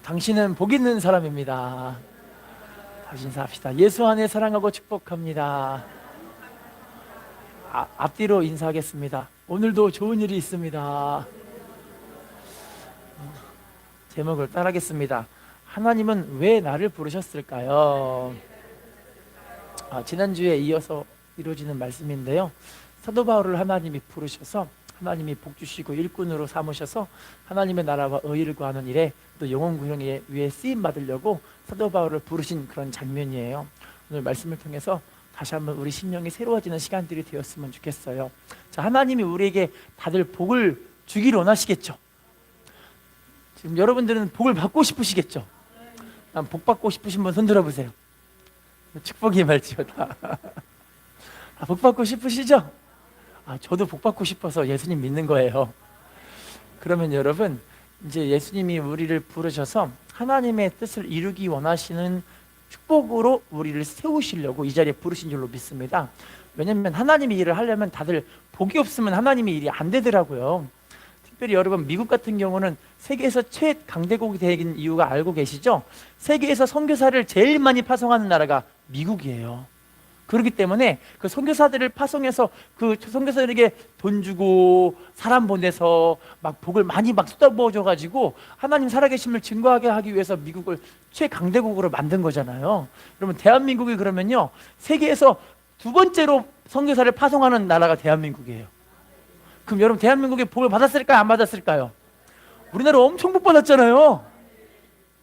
당신은 복 있는 사람입니다. 다시 인사합시다. 예수 안에 사랑하고 축복합니다. 앞뒤로 인사하겠습니다. 오늘도 좋은 일이 있습니다. 제목을 따라하겠습니다. 하나님은 왜 나를 부르셨을까요? 지난주에 이어서 이루어지는 말씀인데요. 사도 바울을 하나님이 부르셔서 하나님이 복 주시고 일꾼으로 삼으셔서 하나님의 나라와 의의를 구하는 일에 또 영혼 구원에 위해 쓰임 받으려고 사도 바울을 부르신 그런 장면이에요. 오늘 말씀을 통해서 다시 한번 우리 심령이 새로워지는 시간들이 되었으면 좋겠어요. 자, 하나님이 우리에게 다들 복을 주기를 원하시겠죠. 지금 여러분들은 복을 받고 싶으시겠죠. 복 받고 싶으신 분 손 들어보세요. 축복이 말지어다. 복 받고 싶으시죠? 저도 복 받고 싶어서 예수님 믿는 거예요. 그러면 여러분, 이제 예수님이 우리를 부르셔서 하나님의 뜻을 이루기 원하시는 축복으로 우리를 세우시려고 이 자리에 부르신 줄로 믿습니다. 왜냐하면 하나님의 일을 하려면 다들 복이 없으면 하나님의 일이 안 되더라고요. 특별히 여러분, 미국 같은 경우는 세계에서 최강대국이 된 이유가 알고 계시죠? 세계에서 선교사를 제일 많이 파송하는 나라가 미국이에요. 그렇기 때문에 그 선교사들을 파송해서 그 선교사들에게 돈 주고 사람 보내서 막 복을 많이 막 쏟아부어 가지고 하나님 살아계심을 증거하게 하기 위해서 미국을 최강대국으로 만든 거잖아요. 그러면 대한민국이 그러면요, 세계에서 두 번째로 선교사를 파송하는 나라가 대한민국이에요. 그럼 여러분, 대한민국이 복을 받았을까요? 안 받았을까요? 우리나라 엄청 복 받았잖아요.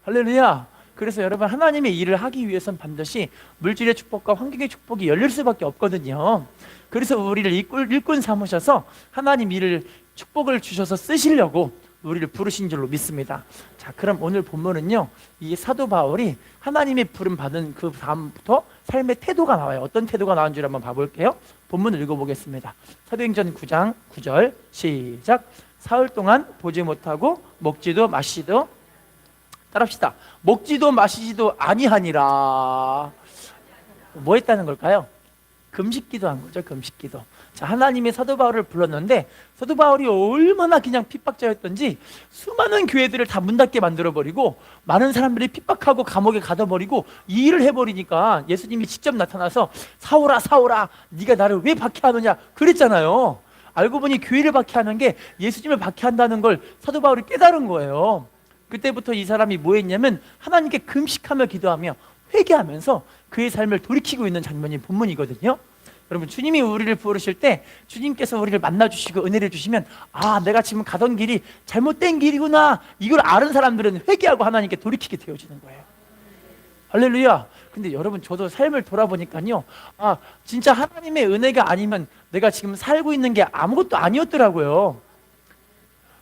할렐루야. 그래서 여러분, 하나님의 일을 하기 위해서는 반드시 물질의 축복과 환경의 축복이 열릴 수밖에 없거든요. 그래서 우리를 일꾼 삼으셔서 하나님 일을 축복을 주셔서 쓰시려고 우리를 부르신 줄로 믿습니다. 자, 그럼 오늘 본문은요, 이 사도 바울이 하나님의 부름 받은 그 다음부터 삶의 태도가 나와요. 어떤 태도가 나온 줄 한번 봐볼게요. 본문 읽어보겠습니다. 사도행전 9장 9절 시작. 사흘 동안 보지 못하고 먹지도 마시지도, 따라합시다. 먹지도 마시지도 아니하니라. 뭐 했다는 걸까요? 금식기도 한 거죠. 금식기도. 자, 하나님이 사도 바울을 불렀는데 사도 바울이 얼마나 그냥 핍박자였던지 수많은 교회들을 다 문 닫게 만들어버리고 많은 사람들이 핍박하고 감옥에 가둬버리고 이 일을 해버리니까 예수님이 직접 나타나서 사울아 사울아 네가 나를 왜 박해하느냐 그랬잖아요. 알고 보니 교회를 박해하는 게 예수님을 박해한다는 걸 사도 바울이 깨달은 거예요. 그때부터 이 사람이 뭐 했냐면 하나님께 금식하며 기도하며 회개하면서 그의 삶을 돌이키고 있는 장면이 본문이거든요. 여러분, 주님이 우리를 부르실 때 주님께서 우리를 만나주시고 은혜를 주시면 내가 지금 가던 길이 잘못된 길이구나, 이걸 아는 사람들은 회개하고 하나님께 돌이키게 되어지는 거예요. 할렐루야. 근데 여러분, 저도 삶을 돌아보니까요, 진짜 하나님의 은혜가 아니면 내가 지금 살고 있는 게 아무것도 아니었더라고요.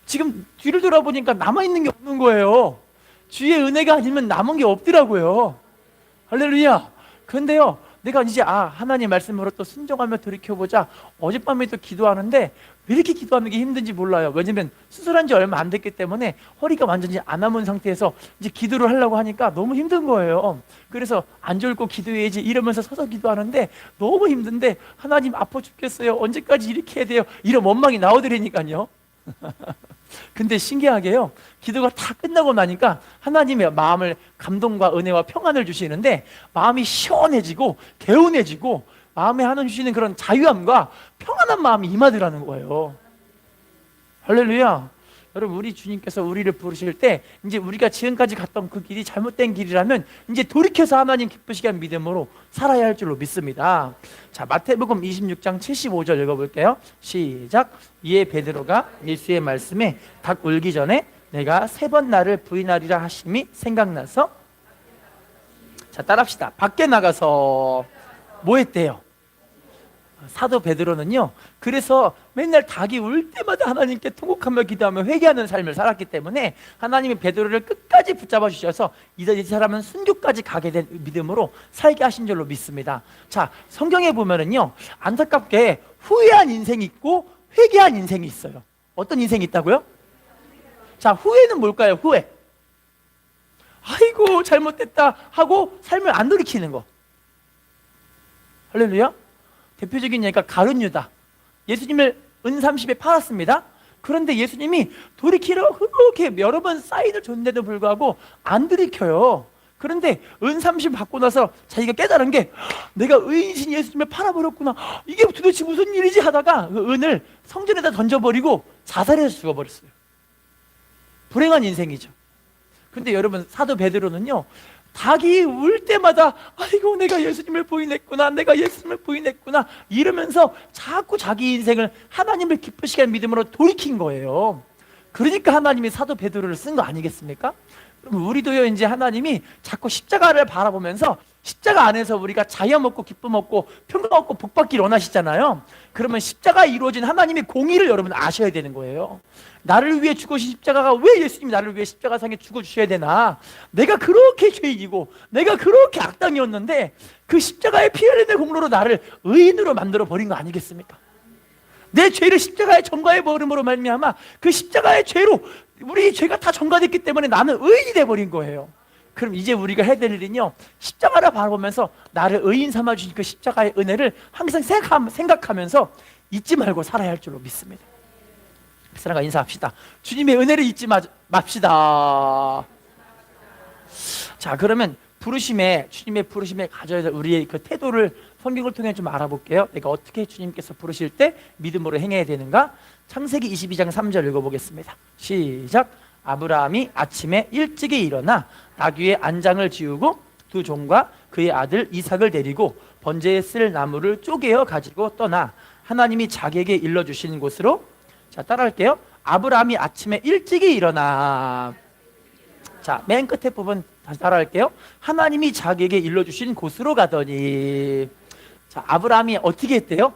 지금 뒤를 돌아보니까 남아있는 게 없는 거예요. 주의 은혜가 아니면 남은 게 없더라고요. 할렐루야. 그런데요, 내가 이제 하나님 말씀으로 또 순종하며 돌이켜보자. 어젯밤에 또 기도하는데 왜 이렇게 기도하는 게 힘든지 몰라요. 왜냐면 수술한 지 얼마 안 됐기 때문에 허리가 완전히 안 아문 상태에서 이제 기도를 하려고 하니까 너무 힘든 거예요. 그래서 앉아 있고 기도해야지 이러면서 서서 기도하는데 너무 힘든데, 하나님 아파 죽겠어요, 언제까지 이렇게 해야 돼요, 이런 원망이 나오더라니까요. 근데 신기하게요, 기도가 다 끝나고 나니까 하나님의 마음을 감동과 은혜와 평안을 주시는데 마음이 시원해지고 개운해지고 마음에 하나님 주시는 그런 자유함과 평안한 마음이 임하더라는 거예요. 할렐루야. 여러분, 우리 주님께서 우리를 부르실 때 이제 우리가 지금까지 갔던 그 길이 잘못된 길이라면 이제 돌이켜서 하나님 기쁘시게 한 믿음으로 살아야 할 줄로 믿습니다. 자, 마태복음 26장 75절 읽어볼게요. 시작. 이에 베드로가 예수의 말씀에 닭 울기 전에 내가 3번 나를 부인하리라 하심이 생각나서, 자, 따라합시다. 밖에 나가서 뭐 했대요? 사도 베드로는요, 그래서 맨날 닭이 울 때마다 하나님께 통곡하며 기도하며 회개하는 삶을 살았기 때문에 하나님이 베드로를 끝까지 붙잡아 주셔서 이 사람은 순교까지 가게 된 믿음으로 살게 하신 줄로 믿습니다. 자, 성경에 보면은요, 안타깝게 후회한 인생이 있고 회개한 인생이 있어요. 어떤 인생이 있다고요? 자, 후회는 뭘까요? 후회. 아이고 잘못됐다 하고 삶을 안 돌이키는 거. 할렐루야. 대표적인 예가 가룟 유다. 예수님을 은 30에 팔았습니다. 그런데 예수님이 돌이키라고 그렇게 여러 번 사인을 줬는데도 불구하고 안 들이켜요. 그런데 은삼십 받고 나서 자기가 깨달은 게 내가 의인이신 예수님을 팔아버렸구나, 이게 도대체 무슨 일이지 하다가 그 은을 성전에다 던져버리고 자살해서 죽어버렸어요. 불행한 인생이죠. 근데 여러분, 사도 베드로는요, 닭이 울 때마다 아이고 내가 예수님을 부인했구나, 내가 예수님을 부인했구나 이러면서 자꾸 자기 인생을 하나님을 기쁘시게 하는 믿음으로 돌이킨 거예요. 그러니까 하나님이 사도 베드로를 쓴 거 아니겠습니까? 그럼 우리도요, 이제 하나님이 자꾸 십자가를 바라보면서 십자가 안에서 우리가 자유 얻고 기쁨 얻고 평강 얻고 복 받기를 원하시잖아요. 그러면 십자가에 이루어진 하나님의 공의를 여러분 아셔야 되는 거예요. 나를 위해 죽으신 십자가가 왜 예수님이 나를 위해 십자가상에 죽어주셔야 되나? 내가 그렇게 죄인이고 내가 그렇게 악당이었는데 그 십자가의 피 흘리는 공로로 나를 의인으로 만들어 버린 거 아니겠습니까? 내 죄를 십자가에 전가해 버림으로 말미암아 그 십자가의 죄로 우리 죄가 다 전가됐기 때문에 나는 의인이 돼버린 거예요. 그럼 이제 우리가 해야 될 일은요, 십자가를 바라보면서 나를 의인 삼아주신 그 십자가의 은혜를 항상 생각하면서 잊지 말고 살아야 할 줄로 믿습니다. 사랑과 인사합시다. 주님의 은혜를 잊지 맙시다. 자, 그러면 주님의 부르심에 가져야 될 우리의 그 태도를 성경을 통해 좀 알아볼게요. 내가 어떻게 주님께서 부르실 때 믿음으로 행해야 되는가? 창세기 22장 3절 읽어보겠습니다. 시작. 아브라함이 아침에 일찍이 일어나 나귀의 안장을 지우고 두 종과 그의 아들 이삭을 데리고 번제에 쓸 나무를 쪼개어 가지고 떠나 하나님이 자기에게 일러주신 곳으로, 자, 따라할게요. 아브라함이 아침에 일찍이 일어나, 자, 맨 끝에 부분 다시 따라할게요. 하나님이 자기에게 일러주신 곳으로 가더니, 자, 아브라함이 어떻게 했대요?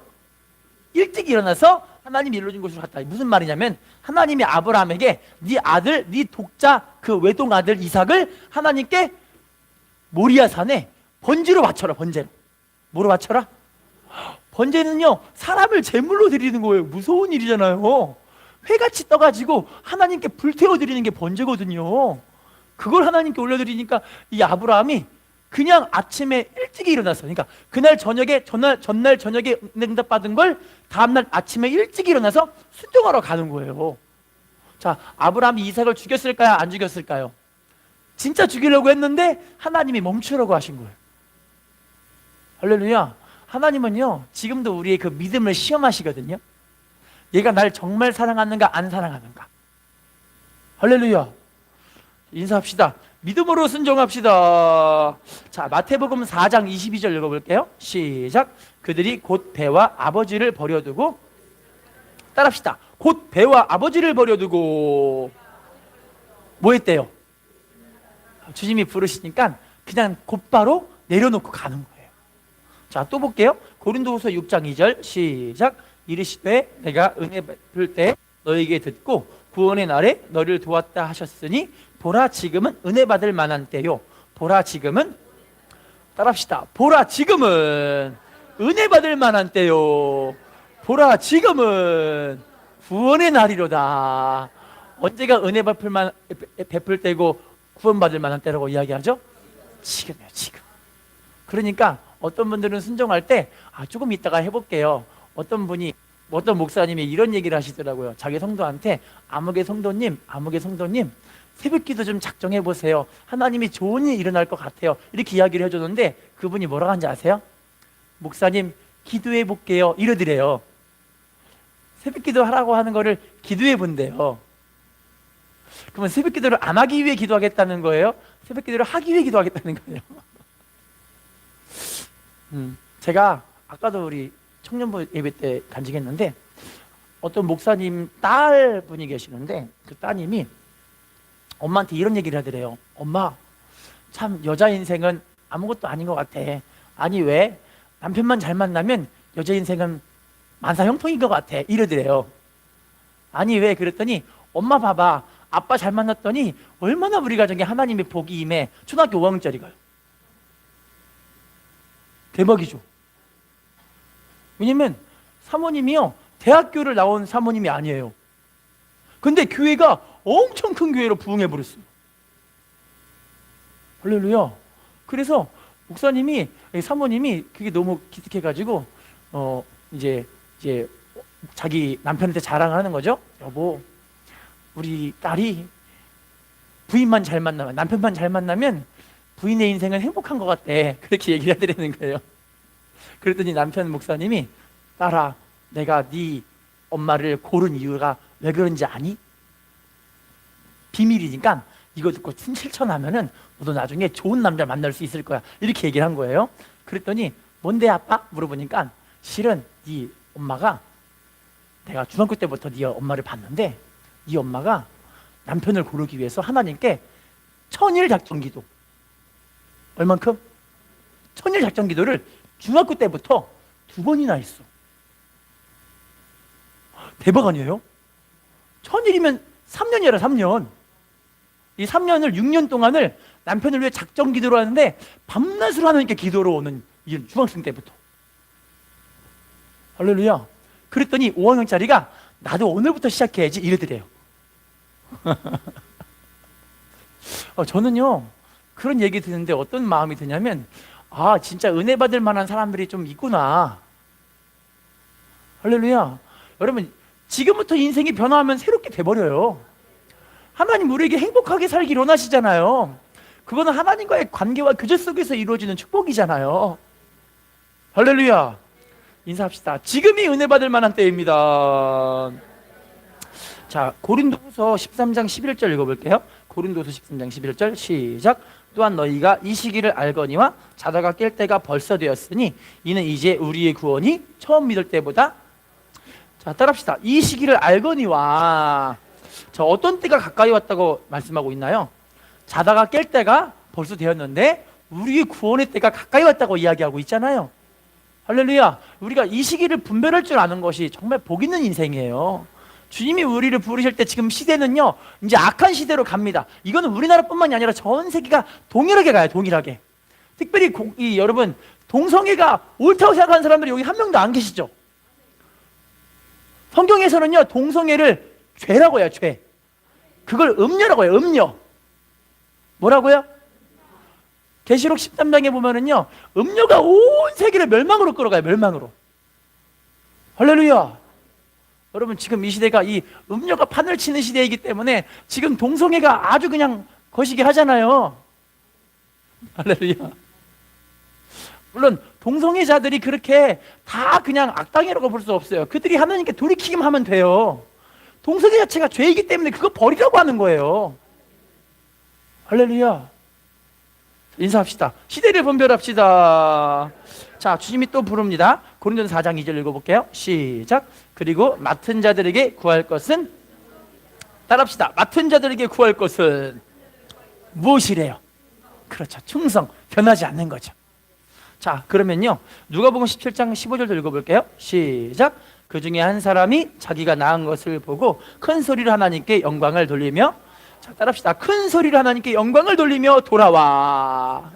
일찍 일어나서 하나님이 일러준 곳으로 갔다. 무슨 말이냐면 하나님이 아브라함에게 네 아들, 네 독자 그 외동 아들 이삭을 하나님께 모리아 산에 번제로 바쳐라. 번제로. 뭐로 바쳐라? 번제는요, 사람을 제물로 드리는 거예요. 무서운 일이잖아요. 회같이 떠가지고 하나님께 불태워 드리는 게 번제거든요. 그걸 하나님께 올려드리니까 이 아브라함이 그냥 아침에 일찍 일어나서, 그러니까 그날 저녁에 전날 저녁에 응답 받은 걸 다음날 아침에 일찍 일어나서 순종하러 가는 거예요. 자, 아브라함이 이삭을 죽였을까요? 안 죽였을까요? 진짜 죽이려고 했는데 하나님이 멈추라고 하신 거예요. 할렐루야. 하나님은요, 지금도 우리의 그 믿음을 시험하시거든요. 얘가 날 정말 사랑하는가 안 사랑하는가. 할렐루야. 인사합시다. 믿음으로 순종합시다. 자, 마태복음 4장 22절 읽어볼게요. 시작. 그들이 곧 배와 아버지를 버려두고, 따라합시다. 곧 배와 아버지를 버려두고 뭐 했대요? 주님이 부르시니까 그냥 곧바로 내려놓고 가는 거예요. 자, 또 볼게요. 고린도후서 6장 2절 시작. 이르시되 내가 은혜 베풀 때 너에게 듣고 구원의 날에 너를 도왔다 하셨으니 보라 지금은 은혜 받을 만한 때요. 보라 지금은, 따라합시다. 보라 지금은 은혜 받을 만한 때요. 보라 지금은 구원의 날이로다. 언제가 은혜 베풀 때고 구원받을 만한 때라고 이야기하죠? 지금이에요. 지금. 그러니까 어떤 분들은 순종할 때 조금 이따가 해볼게요. 어떤 목사님이 이런 얘기를 하시더라고요. 자기 성도한테 아무개 성도님 새벽기도 좀 작정해 보세요. 하나님이 좋은 일이 일어날 것 같아요. 이렇게 이야기를 해줬는데 그분이 뭐라고 하는지 아세요? 목사님 기도해 볼게요 이러더래요. 새벽기도 하라고 하는 거를 기도해 본대요. 그러면 새벽기도를 안 하기 위해 기도하겠다는 거예요? 새벽기도를 하기 위해 기도하겠다는 거예요? 제가 아까도 우리 청년부 예배 때 간증했는데 어떤 목사님 딸분이 계시는데 그 따님이 엄마한테 이런 얘기를 하더래요. 엄마, 참 여자 인생은 아무것도 아닌 것 같아. 아니 왜? 남편만 잘 만나면 여자 인생은 만사형통인 것 같아. 이러더래요. 아니 왜? 그랬더니 엄마 봐봐. 아빠 잘 만났더니 얼마나 우리 가정에 하나님의 복이 임해. 초등학교 5학년짜리가요. 대박이죠. 왜냐면 사모님이요, 대학교를 나온 사모님이 아니에요. 근데 교회가 엄청 큰 교회로 부흥해버렸어요. 할렐루야. 그래서 사모님이 그게 너무 기특해가지고 이제 자기 남편한테 자랑을 하는 거죠. 여보, 우리 딸이 부인만 잘 만나면, 남편만 잘 만나면 부인의 인생은 행복한 것 같대. 그렇게 얘기를 해드리는 거예요. 그랬더니 남편 목사님이, 딸아, 내가 네 엄마를 고른 이유가 왜 그런지 아니? 비밀이니까 이거 듣고 실천하면은 너도 나중에 좋은 남자 만날 수 있을 거야. 이렇게 얘기를 한 거예요. 그랬더니 뭔데 아빠? 물어보니까, 실은 네 엄마가, 내가 중학교 때부터 네 엄마를 봤는데 네 엄마가 남편을 고르기 위해서 하나님께 천일 작정기도, 얼만큼? 천일 작정기도를 중학교 때부터 2번이나 했어. 대박 아니에요? 천일이면 3년이라 3년. 이 3년을 6년 동안을 남편을 위해 작정기도를 하는데 밤낮으로 하나님께 기도로 오는, 이 중학생 때부터. 할렐루야. 그랬더니 5학년짜리가 나도 오늘부터 시작해야지 이러더래요. 저는요 그런 얘기 듣는데 어떤 마음이 드냐면, 아, 진짜 은혜 받을 만한 사람들이 좀 있구나. 할렐루야. 여러분, 지금부터 인생이 변화하면 새롭게 돼버려요. 하나님 우리에게 행복하게 살기를 원하시잖아요. 그거는 하나님과의 관계와 교제 속에서 이루어지는 축복이잖아요. 할렐루야. 인사합시다. 지금이 은혜 받을 만한 때입니다. 자, 고린도후서 13장 11절 읽어볼게요. 고린도후서 13장 11절 시작. 또한 너희가 이 시기를 알거니와 자다가 깰 때가 벌써 되었으니 이는 이제 우리의 구원이 처음 믿을 때보다. 자, 따라합시다. 이 시기를 알거니와. 자, 어떤 때가 가까이 왔다고 말씀하고 있나요? 자다가 깰 때가 벌써 되었는데 우리의 구원의 때가 가까이 왔다고 이야기하고 있잖아요. 할렐루야. 우리가 이 시기를 분별할 줄 아는 것이 정말 복 있는 인생이에요. 주님이 우리를 부르실 때 지금 시대는요 이제 악한 시대로 갑니다. 이거는 우리나라뿐만이 아니라 전 세계가 동일하게 가요. 동일하게. 특별히 여러분, 동성애가 옳다고 생각하는 사람들이 여기 한 명도 안 계시죠? 성경에서는요 동성애를 죄라고 해요. 죄. 그걸 음녀라고 해요. 음녀. 뭐라고요? 계시록 13장에 보면은요 음녀가 온 세계를 멸망으로 끌어가요. 멸망으로. 할렐루야. 여러분, 지금 이 시대가 이 음녀가 판을 치는 시대이기 때문에 지금 동성애가 아주 그냥 거시기 하잖아요. 할렐루야. 물론 동성애자들이 그렇게 다 그냥 악당이라고 볼 수 없어요. 그들이 하나님께 돌이키기만 하면 돼요. 동성애 자체가 죄이기 때문에 그거 버리라고 하는 거예요. 할렐루야. 인사합시다. 시대를 분별합시다. 자, 주님이 또 부릅니다. 고린도서 4장 2절 읽어볼게요. 시작. 그리고 맡은 자들에게 구할 것은, 따라합시다. 맡은 자들에게 구할 것은 무엇이래요? 그렇죠. 충성. 변하지 않는 거죠. 자, 그러면요 누가복음 17장 15절도 읽어볼게요. 시작. 그 중에 한 사람이 자기가 낳은 것을 보고 큰 소리로 하나님께 영광을 돌리며, 자, 따라합시다. 큰 소리로 하나님께 영광을 돌리며 돌아와.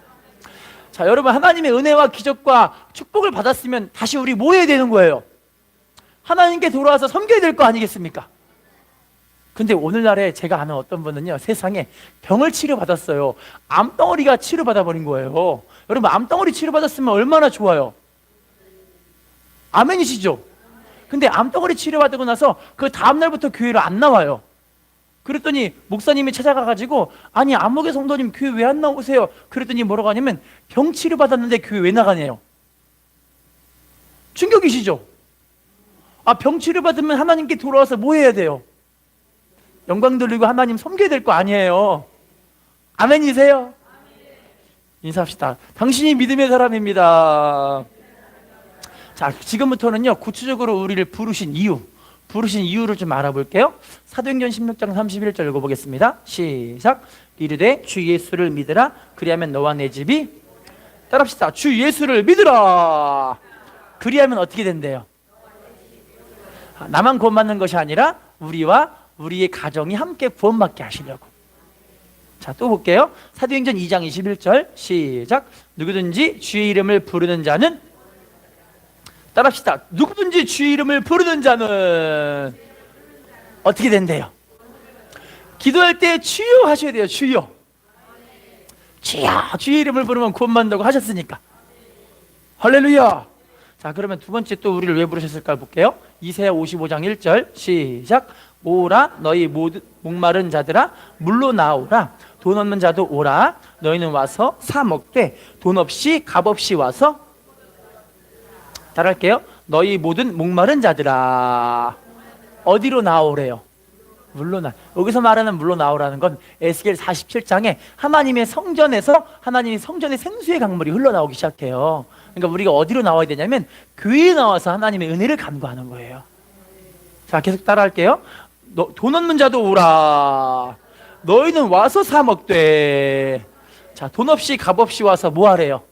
자, 여러분, 하나님의 은혜와 기적과 축복을 받았으면 다시 우리 뭐 해야 되는 거예요? 하나님께 돌아와서 섬겨야 될 거 아니겠습니까? 근데 오늘날에 제가 아는 어떤 분은요 세상에 병을 치료받았어요. 암덩어리가 치료받아버린 거예요. 여러분, 암덩어리 치료받았으면 얼마나 좋아요? 아멘이시죠? 근데 암덩어리 치료받고 나서 그 다음날부터 교회를 안 나와요. 그랬더니 목사님이 찾아가가지고, 아니 안목의 성도님 교회 왜 안 나오세요? 그랬더니 뭐라고 하냐면, 병 치료받았는데 교회 왜 나가네요? 충격이시죠? 아, 병 치료받으면 하나님께 돌아와서 뭐 해야 돼요? 영광 돌리고 하나님 섬겨야 될 거 아니에요. 아멘이세요? 인사합시다. 당신이 믿음의 사람입니다. 자, 지금부터는요 구체적으로 우리를 부르신 이유를 좀 알아볼게요. 사도행전 16장 31절 읽어보겠습니다. 시작. 이르되 주 예수를 믿으라. 그리하면 너와 내 집이, 따라합시다. 주 예수를 믿으라. 그리하면 어떻게 된대요? 나만 구원받는 것이 아니라 우리와 우리의 가정이 함께 구원받게 하시려고. 자, 또 볼게요. 사도행전 2장 21절 시작. 누구든지 주의 이름을 부르는 자는, 따라합시다. 누구든지 주의 이름을 부르는 자는 어떻게 된대요? 기도할 때 주여 하셔야 돼요. 주여. 주여. 주의 이름을 부르면 구원받는다고 하셨으니까. 할렐루야. 자, 그러면 두 번째 또 우리를 왜 부르셨을까 볼게요. 이사야 55장 1절 시작. 오라 너희 모두 목마른 자들아 물로 나오라. 돈 없는 자도 오라. 너희는 와서 사 먹되 돈 없이 값 없이 와서 따라할게요. 너희 모든 목마른 자들아 어디로 나오래요? 물로 나. 여기서 말하는 물로 나오라는 건 에스겔 47장에 하나님의 성전에서 하나님의 성전의 생수의 강물이 흘러나오기 시작해요. 그러니까 우리가 어디로 나와야 되냐면 교회에 나와서 하나님의 은혜를 간구하는 거예요. 자, 계속 따라할게요. 돈 없는 자도 오라. 너희는 와서 사 먹되. 자, 돈 없이 값 없이 와서 뭐 하래요?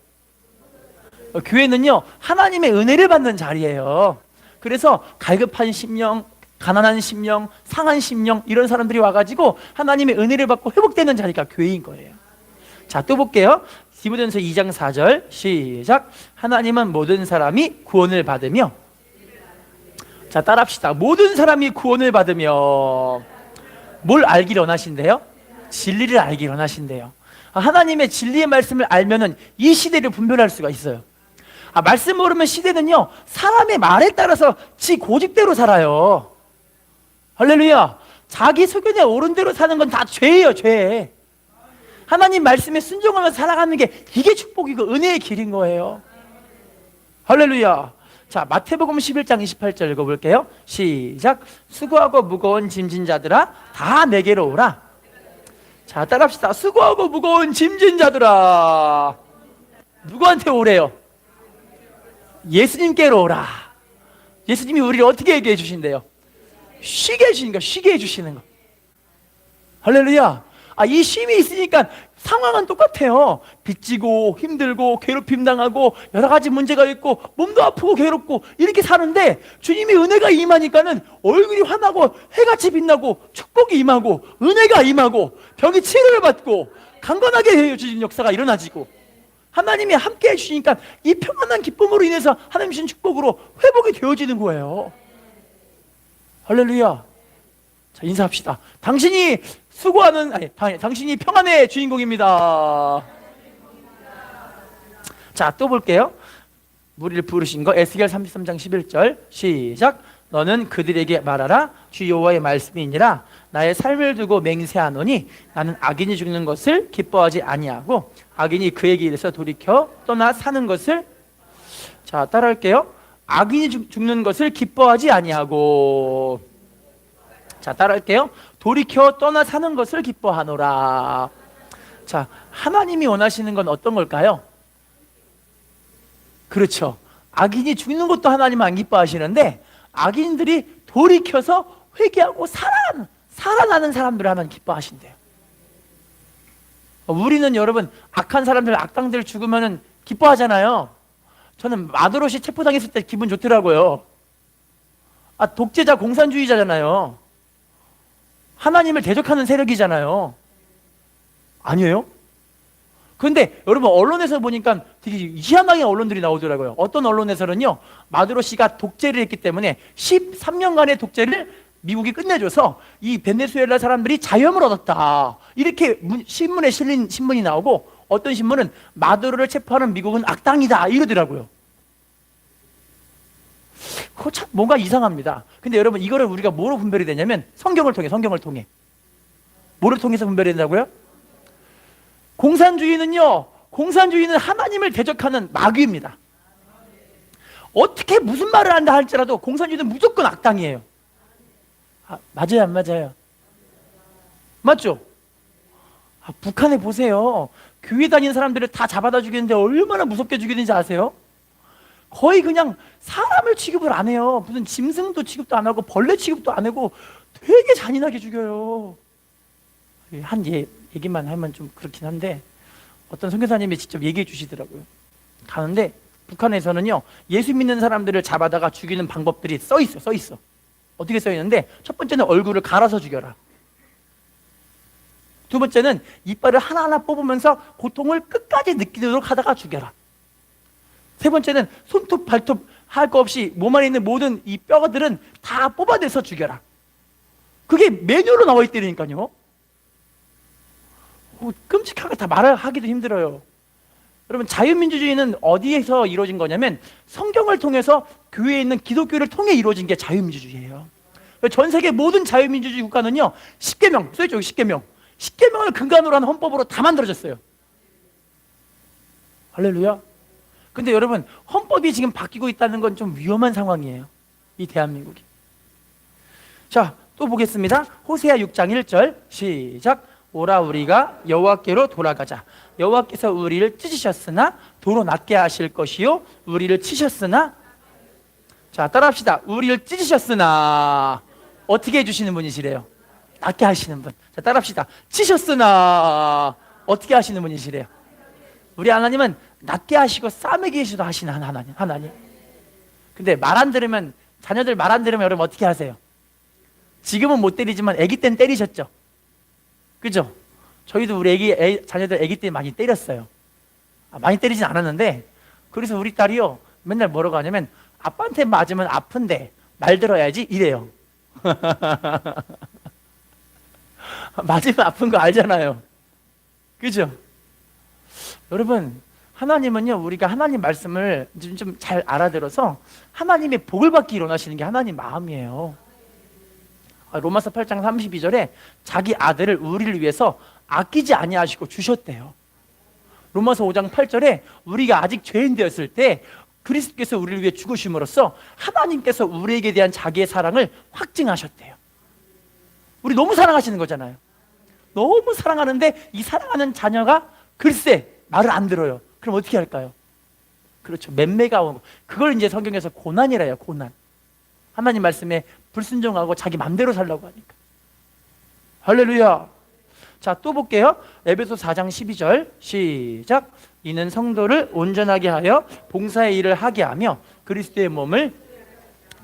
교회는요 하나님의 은혜를 받는 자리예요. 그래서 갈급한 심령, 가난한 심령, 상한 심령 이런 사람들이 와가지고 하나님의 은혜를 받고 회복되는 자리가 교회인 거예요. 자, 또 볼게요. 디모데전서 2장 4절 시작. 하나님은 모든 사람이 구원을 받으며. 자, 따라합시다. 모든 사람이 구원을 받으며 뭘 알기를 원하신대요? 진리를 알기를 원하신대요. 하나님의 진리의 말씀을 알면은 이 시대를 분별할 수가 있어요. 말씀 모르면 시대는요 사람의 말에 따라서 지 고집대로 살아요. 할렐루야. 자기 소견에 옳은 대로 사는 건 다 죄예요, 죄. 하나님 말씀에 순종하면서 살아가는 게 이게 축복이고 은혜의 길인 거예요. 할렐루야. 자, 마태복음 11장 28절 읽어볼게요. 시작. 수고하고 무거운 짐진 자들아 다 내게로 오라. 자, 따라합시다. 수고하고 무거운 짐진 자들아. 누구한테 오래요? 예수님께로 오라. 예수님이 우리를 어떻게 얘기해 주신대요? 쉬게 해주시는 거, 쉬게 해주시는 거. 할렐루야. 이 쉼이 있으니까 상황은 똑같아요. 빚지고 힘들고 괴롭힘 당하고 여러 가지 문제가 있고 몸도 아프고 괴롭고 이렇게 사는데 주님의 은혜가 임하니까는 얼굴이 환하고 해같이 빛나고 축복이 임하고 은혜가 임하고 병이 치료를 받고 강건하게 해주신 역사가 일어나지고 하나님이 함께 해주시니까 이 평안한 기쁨으로 인해서 하나님 주신 축복으로 회복이 되어지는 거예요. 할렐루야. 자, 인사합시다. 당신이 수고하는, 당신이 평안의 주인공입니다. 자, 또 볼게요. 우리를 부르신 거 에스겔 33장 11절 시작. 너는 그들에게 말하라. 주 여호와의 말씀이니라. 나의 삶을 두고 맹세하노니 나는 악인이 죽는 것을 기뻐하지 아니하고 악인이 그에게 이르서 돌이켜 떠나 사는 것을. 자, 따라할게요. 악인이 죽는 것을 기뻐하지 아니하고. 자, 따라할게요. 돌이켜 떠나 사는 것을 기뻐하노라. 자, 하나님이 원하시는 건 어떤 걸까요? 그렇죠. 악인이 죽는 것도 하나님은 안 기뻐하시는데 악인들이 돌이켜서 회개하고 살아나는 사람들을 하나님 기뻐하신대요. 우리는 여러분 악한 사람들, 악당들 죽으면 기뻐하잖아요. 저는 마도로시 체포당했을 때 기분 좋더라고요. 독재자, 공산주의자잖아요. 하나님을 대적하는 세력이잖아요. 아니에요? 그런데 여러분 언론에서 보니까 되게 희한하게 언론들이 나오더라고요. 어떤 언론에서는요 마두로시가 독재를 했기 때문에 13년간의 독재를 미국이 끝내줘서 이 베네수엘라 사람들이 자유함을 얻었다, 이렇게 신문에 실린 신문이 나오고, 어떤 신문은 마두로를 체포하는 미국은 악당이다 이러더라고요. 그거 참 뭔가 이상합니다. 근데 여러분 이거를 우리가 뭐로 분별이 되냐면 성경을 통해 뭐를 통해서 분별이 된다고요? 공산주의는 하나님을 대적하는 마귀입니다. 어떻게 무슨 말을 한다 할지라도 공산주의는 무조건 악당이에요. 맞아요, 안 맞아요? 맞죠? 북한에 보세요. 교회 다니는 사람들을 다 잡아다 죽이는데 얼마나 무섭게 죽이는지 아세요? 거의 그냥 사람을 취급을 안 해요. 무슨 짐승도 취급도 안 하고 벌레 취급도 안 하고 되게 잔인하게 죽여요. 한 얘기만 하면 좀 그렇긴 한데, 어떤 선교사님이 직접 얘기해 주시더라고요. 가는데 북한에서는요 예수 믿는 사람들을 잡아다가 죽이는 방법들이 써 있어. 어떻게 써 있는데, 첫 번째는 얼굴을 갈아서 죽여라. 두 번째는 이빨을 하나하나 뽑으면서 고통을 끝까지 느끼도록 하다가 죽여라. 세 번째는 손톱 발톱 할 거 없이 몸 안에 있는 모든 이 뼈들은 다 뽑아내서 죽여라. 그게 메뉴로 나와 있다니까요. 끔찍하게 다 말하기도 힘들어요. 여러분, 자유민주주의는 어디에서 이루어진 거냐면 성경을 통해서 교회에 있는 기독교를 통해 이루어진 게 자유민주주의예요. 전 세계 모든 자유민주주의 국가는요, 10계명 써있죠. 10계명을 근간으로 한 헌법으로 다 만들어졌어요. 할렐루야. 근데 여러분, 헌법이 지금 바뀌고 있다는 건 좀 위험한 상황이에요, 이 대한민국이. 자, 또 보겠습니다. 호세아 6장 1절 시작. 오라 우리가 여호와께로 돌아가자. 여호와께서 우리를 찢으셨으나 도로 낫게 하실 것이요 우리를 치셨으나. 자, 따라합시다. 우리를 찢으셨으나 어떻게 해주시는 분이시래요? 낫게 하시는 분. 자, 따라합시다. 치셨으나 어떻게 하시는 분이시래요? 우리 하나님은 낫게 하시고 싸매게 하시도 하시는 하나님. 근데 말 안 들으면, 자녀들 말 안 들으면 여러분 어떻게 하세요? 지금은 못 때리지만 아기 때는 때리셨죠? 그죠? 저희도 우리 자녀들 아기 때 많이 때렸어요. 많이 때리진 않았는데, 그래서 우리 딸이요, 맨날 뭐라고 하냐면 아빠한테 맞으면 아픈데 말 들어야지 이래요. 맞으면 아픈 거 알잖아요. 그죠? 여러분, 하나님은요, 우리가 하나님 말씀을 좀 잘 알아들어서 하나님의 복을 받기 원하시는 게 하나님 마음이에요. 로마서 8장 32절에 자기 아들을 우리를 위해서 아끼지 아니하시고 주셨대요. 로마서 5장 8절에 우리가 아직 죄인 되었을 때 그리스도께서 우리를 위해 죽으심으로써 하나님께서 우리에게 대한 자기의 사랑을 확증하셨대요. 우리 너무 사랑하시는 거잖아요. 너무 사랑하는데 이 사랑하는 자녀가 글쎄 말을 안 들어요. 그럼 어떻게 할까요? 그렇죠, 맴매가 오고, 그걸 이제 성경에서 고난이라 해요. 고난. 하나님 말씀에 불순종하고 자기 맘대로 살라고 하니까. 할렐루야. 자, 또 볼게요. 에베소 4장 12절 시작. 이는 성도를 온전하게 하여 봉사의 일을 하게 하며 그리스도의 몸을,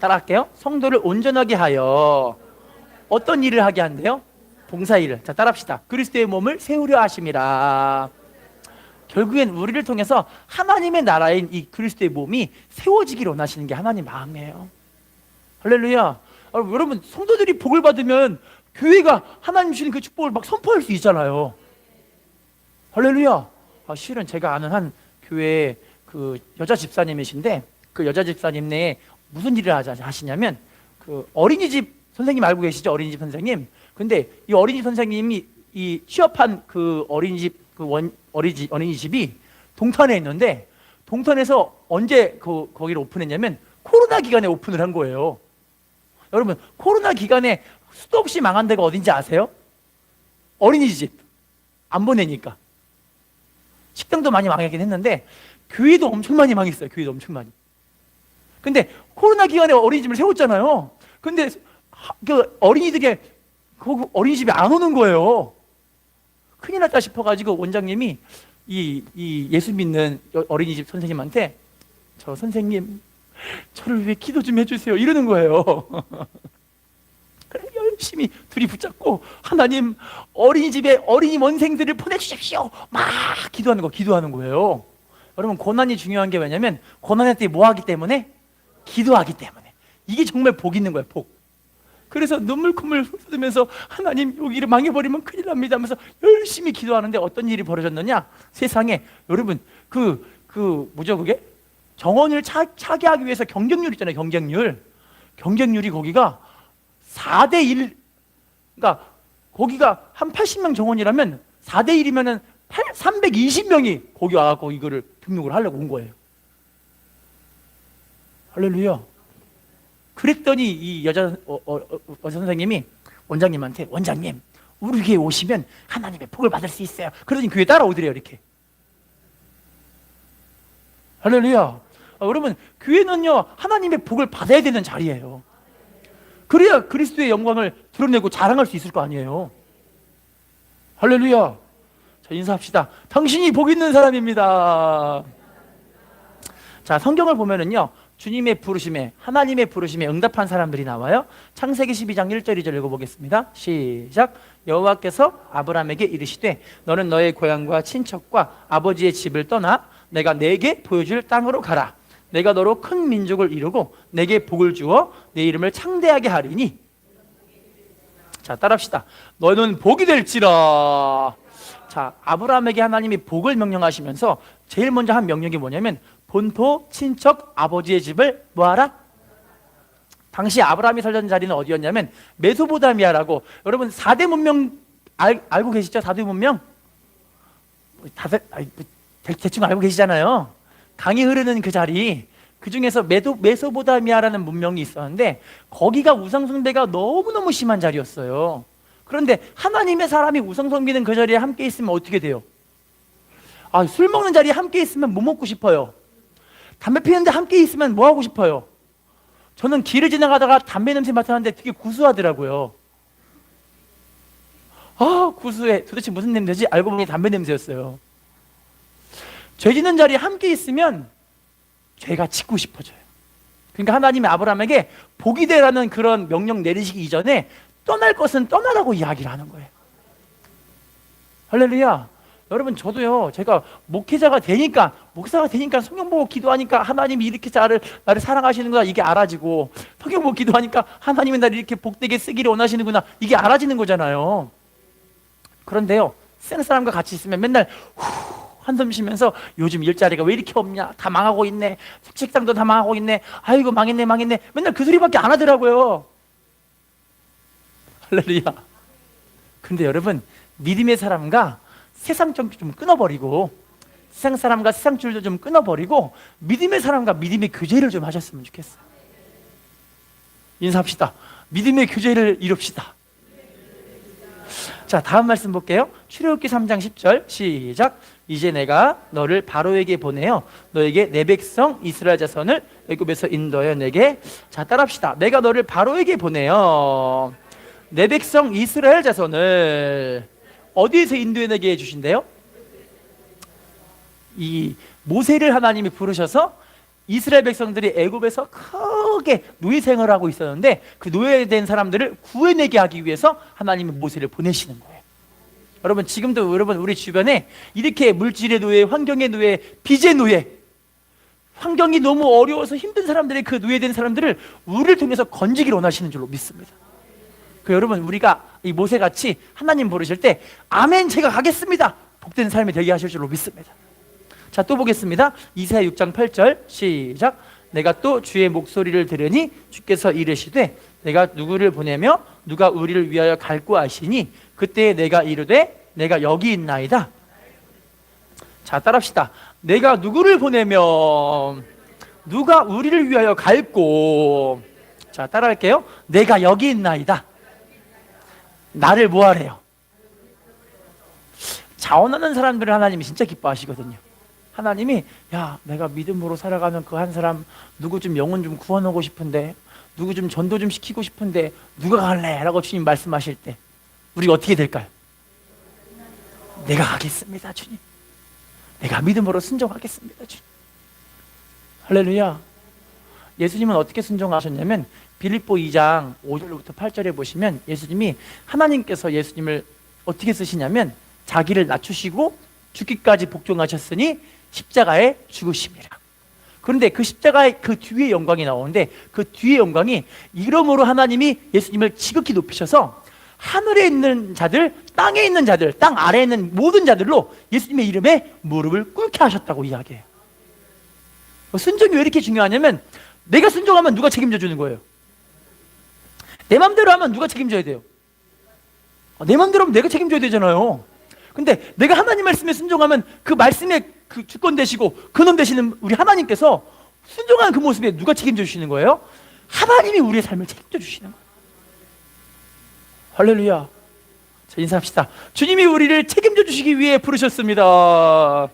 따라할게요. 성도를 온전하게 하여 어떤 일을 하게 한대요? 봉사의 일을. 자, 따라합시다. 그리스도의 몸을 세우려 하심이라. 결국엔 우리를 통해서 하나님의 나라인 이 그리스도의 몸이 세워지기를 원하시는 게 하나님 마음이에요. 할렐루야. 여러분, 성도들이 복을 받으면 교회가 하나님 주시는 그 축복을 막 선포할 수 있잖아요. 할렐루야. 실은 제가 아는 한 교회 그 여자 집사님이신데, 그 여자 집사님 내에 무슨 일을 하시냐면, 그 어린이집 선생님 알고 계시죠? 어린이집 선생님. 근데 이 어린이집 선생님이 이 취업한 그 어린이집 어린이집이 동탄에 있는데, 동탄에서 언제 거기를 오픈했냐면 코로나 기간에 오픈을 한 거예요. 여러분, 코로나 기간에 수도 없이 망한 데가 어딘지 아세요? 어린이집. 안 보내니까. 식당도 많이 망하긴 했는데 교회도 엄청 많이 망했어요. 교회도 엄청 많이. 근데 코로나 기간에 어린이집을 세웠잖아요. 근데 그 어린이들이 그 어린이집에 안 오는 거예요. 큰일 났다 싶어가지고 원장님이 이 예수 믿는 어린이집 선생님한테, 저 선생님, 저를 위해 기도 좀 해주세요, 이러는 거예요. 그래, 열심히 둘이 붙잡고, 하나님, 어린이집에 어린이 원생들을 보내주십시오, 막 기도하는 거예요. 여러분, 고난이 중요한 게 왜냐면 고난할 때 뭐 하기 때문에? 기도하기 때문에. 이게 정말 복 있는 거예요, 복. 그래서 눈물 콧물 쏟으면서 하나님, 여기를 망해버리면 큰일 납니다 하면서 열심히 기도하는데 어떤 일이 벌어졌느냐? 세상에, 여러분, 뭐죠 그게? 정원을 차게 하기 위해서 경쟁률 있잖아요. 경쟁률이 거기가 4대1, 그러니까 거기가 한 80명 정원이라면 4대1이면은 320명이 거기 와갖고 이거를 등록을 하려고 온 거예요. 할렐루야. 그랬더니 이 여자 선생님이 원장님한테, 원장님, 우리 교회 오시면 하나님의 복을 받을 수 있어요. 그러더니 교회 따라오더래요, 이렇게. 할렐루야. 여러분, 교회는요, 하나님의 복을 받아야 되는 자리예요. 그래야 그리스도의 영광을 드러내고 자랑할 수 있을 거 아니에요. 할렐루야. 자, 인사합시다. 당신이 복 있는 사람입니다. 자, 성경을 보면은요, 주님의 부르심에, 하나님의 부르심에 응답한 사람들이 나와요. 창세기 12장 1절 2절 읽어보겠습니다. 시작. 여호와께서 아브라함에게 이르시되 너는 너의 고향과 친척과 아버지의 집을 떠나 내가 내게 보여줄 땅으로 가라. 내가 너로 큰 민족을 이루고 내게 복을 주어 내 이름을 창대하게 하리니. 자, 따라합시다. 너는 복이 될지라. 자, 아브라함에게 하나님이 복을 명령하시면서 제일 먼저 한 명령이 뭐냐면 본토 친척 아버지의 집을 뭐하라? 당시 아브라함이 살던 자리는 어디였냐면 메소포타미아라고. 여러분 4대 문명 알고 계시죠? 4대 문명? 다들 대충 알고 계시잖아요. 강이 흐르는 그 자리, 그 중에서 메소포타미아라는 문명이 있었는데 거기가 우상숭배가 너무너무 심한 자리였어요. 그런데 하나님의 사람이 우상숭배는 그 자리에 함께 있으면 어떻게 돼요? 술 먹는 자리에 함께 있으면 뭐 먹고 싶어요? 담배 피우는데 함께 있으면 뭐 하고 싶어요? 저는 길을 지나가다가 담배 냄새 맡았는데 되게 구수하더라고요. 구수해. 도대체 무슨 냄새지? 알고 보니 담배 냄새였어요. 죄 짓는 자리에 함께 있으면 죄가 짓고 싶어져요. 그러니까 하나님이 아브라함에게 복이 되라는 그런 명령 내리시기 이전에 떠날 것은 떠나라고 이야기를 하는 거예요. 할렐루야. 여러분, 저도요, 제가 목사가 되니까 성경 보고 기도하니까 하나님이 이렇게 나를 사랑하시는구나, 이게 알아지고, 성경 보고 기도하니까 하나님이 나를 이렇게 복되게 쓰기를 원하시는구나, 이게 알아지는 거잖아요. 그런데요, 센 사람과 같이 있으면 맨날 한숨 쉬면서 요즘 일자리가 왜 이렇게 없냐, 다 망하고 있네, 식당도 다 망하고 있네, 아이고 망했네 맨날 그 소리밖에 안 하더라고요. 할렐루야. 근데 여러분, 믿음의 사람과 세상 좀 끊어버리고, 세상 사람과 세상 줄도 좀 끊어버리고 믿음의 사람과 믿음의 교제를 좀 하셨으면 좋겠어요. 인사합시다. 믿음의 교제를 이룹시다. 자, 다음 말씀 볼게요. 출애굽기 3장 10절 시작. 이제 내가 너를 바로에게 보내어 너에게 내 백성 이스라엘 자손을 애굽에서 인도하여 내게, 자, 따라합시다. 내가 너를 바로에게 보내어 내 백성 이스라엘 자손을 어디에서 인도해내게 해주신대요? 이 모세를 하나님이 부르셔서 이스라엘 백성들이 애굽에서 크게 노예 생활을 하고 있었는데 그 노예된 사람들을 구해내게 하기 위해서 하나님이 모세를 보내시는 거예요. 여러분, 지금도 여러분 우리 주변에 이렇게 물질의 노예, 환경의 노예, 빚의 노예, 환경이 너무 어려워서 힘든 사람들의 그 노예된 사람들을 우리를 통해서 건지기를 원하시는 줄로 믿습니다. 여러분, 우리가 이 모세같이 하나님 부르실 때 아멘 제가 가겠습니다, 복된 삶이 되게 하실 줄로 믿습니다. 자, 또 보겠습니다. 이사야 6장 8절 시작. 내가 또 주의 목소리를 들으니 주께서 이르시되 내가 누구를 보내며 누가 우리를 위하여 갈고 하시니 그때 내가 이르되 내가 여기 있나이다. 자, 따라합시다. 내가 누구를 보내며 누가 우리를 위하여 갈고, 자, 따라할게요. 내가 여기 있나이다. 나를 뭐하래요? 자원하는 사람들을 하나님이 진짜 기뻐하시거든요. 하나님이, 야, 내가 믿음으로 살아가는 그 한 사람 누구 좀 영혼 좀 구원하고 싶은데, 누구 좀 전도 좀 시키고 싶은데 누가 갈래? 라고 주님 말씀하실 때 우리가 어떻게 될까요? 내가 가겠습니다, 주님. 내가 믿음으로 순종하겠습니다, 주님. 할렐루야. 예수님은 어떻게 순종하셨냐면 빌립보 2장 5절부터 8절에 보시면 예수님이, 하나님께서 예수님을 어떻게 쓰시냐면 자기를 낮추시고 죽기까지 복종하셨으니 십자가에 죽으심이라. 그런데 그 십자가의 그 뒤에 영광이 나오는데 그 뒤에 영광이, 이러므로 하나님이 예수님을 지극히 높이셔서 하늘에 있는 자들, 땅에 있는 자들, 땅 아래에 있는 모든 자들로 예수님의 이름에 무릎을 꿇게 하셨다고 이야기해요. 순종이 왜 이렇게 중요하냐면 내가 순종하면 누가 책임져 주는 거예요? 내 맘대로 하면 누가 책임져야 돼요? 내 맘대로 하면 내가 책임져야 되잖아요. 근데 내가 하나님 말씀에 순종하면 그 말씀에 그 주권 되시고 근원 되시는 우리 하나님께서 순종하는 그 모습에 누가 책임져 주시는 거예요? 하나님이 우리의 삶을 책임져 주시는 거예요. 할렐루야. 자, 인사합시다. 주님이 우리를 책임져 주시기 위해 부르셨습니다.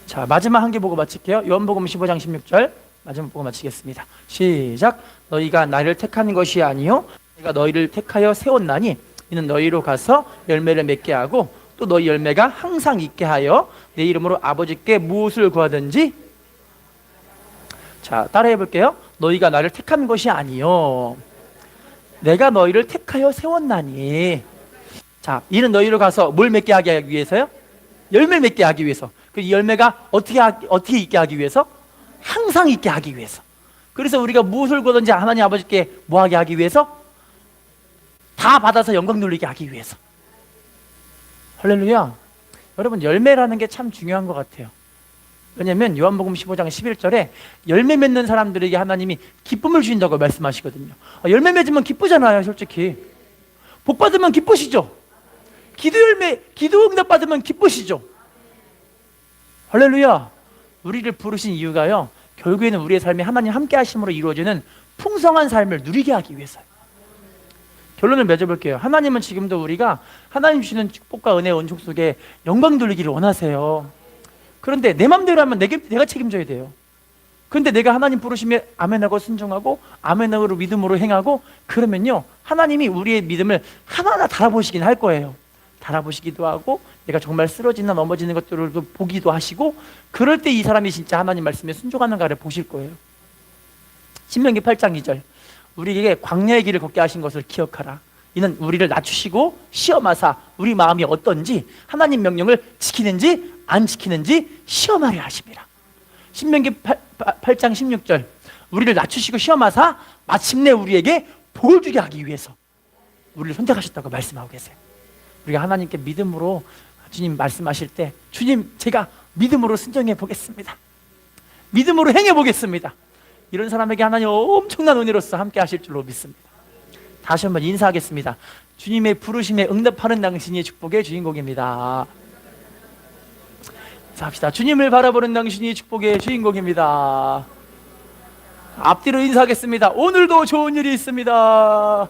자, 마지막 한 개 보고 마칠게요. 요한복음 15장 16절 마지막 보고 마치겠습니다. 시작. 너희가 나를 택한 것이 아니요 내가 너희를 택하여 세웠나니 이는 너희로 가서 열매를 맺게 하고 또 너희 열매가 항상 있게 하여 내 이름으로 아버지께 무엇을 구하든지, 자, 따라해 볼게요. 너희가 나를 택한 것이 아니요 내가 너희를 택하여 세웠나니. 자, 이는 너희로 가서 뭘 맺게 하기 위해서요? 열매를 맺게 하기 위해서. 그 열매가 어떻게 있게 하기 위해서? 항상 있게 하기 위해서. 그래서 우리가 무엇을 구하든지 하나님 아버지께 뭐 하게 하기 위해서? 다 받아서 영광 돌리게 하기 위해서. 할렐루야. 여러분, 열매라는 게 참 중요한 것 같아요. 왜냐면 요한복음 15장 11절에 열매 맺는 사람들에게 하나님이 기쁨을 주신다고 말씀하시거든요. 열매 맺으면 기쁘잖아요. 솔직히 복 받으면 기쁘시죠. 기도 응답 받으면 기쁘시죠. 할렐루야. 우리를 부르신 이유가요, 결국에는 우리의 삶이 하나님 함께 하심으로 이루어지는 풍성한 삶을 누리게 하기 위해서요. 결론을 맺어볼게요. 하나님은 지금도 우리가 하나님 주시는 축복과 은혜의 은총 속에 영광 돌리기를 원하세요. 그런데 내 맘대로 하면 내가 책임져야 돼요. 그런데 내가 하나님 부르심에 아멘하고 순종하고 아멘하고 믿음으로 행하고 그러면요, 하나님이 우리의 믿음을 하나하나 달아보시긴 할 거예요. 달아보시기도 하고 내가 정말 쓰러지나 넘어지는 것들을 보기도 하시고, 그럴 때 이 사람이 진짜 하나님 말씀에 순종하는가를 보실 거예요. 신명기 8장 2절, 우리에게 광야의 길을 걷게 하신 것을 기억하라. 이는 우리를 낮추시고 시험하사 우리 마음이 어떤지 하나님 명령을 지키는지 안 지키는지 시험하려 하심이라. 신명기 8장 16절, 우리를 낮추시고 시험하사 마침내 우리에게 복을 주게 하기 위해서 우리를 선택하셨다고 말씀하고 계세요. 우리가 하나님께 믿음으로 주님 말씀하실 때, 주님 제가 믿음으로 순종해 보겠습니다, 믿음으로 행해 보겠습니다, 이런 사람에게 하나님 엄청난 은혜로서 함께 하실 줄로 믿습니다. 다시 한번 인사하겠습니다. 주님의 부르심에 응답하는 당신이 축복의 주인공입니다. 인사합시다. 주님을 바라보는 당신이 축복의 주인공입니다. 앞뒤로 인사하겠습니다. 오늘도 좋은 일이 있습니다.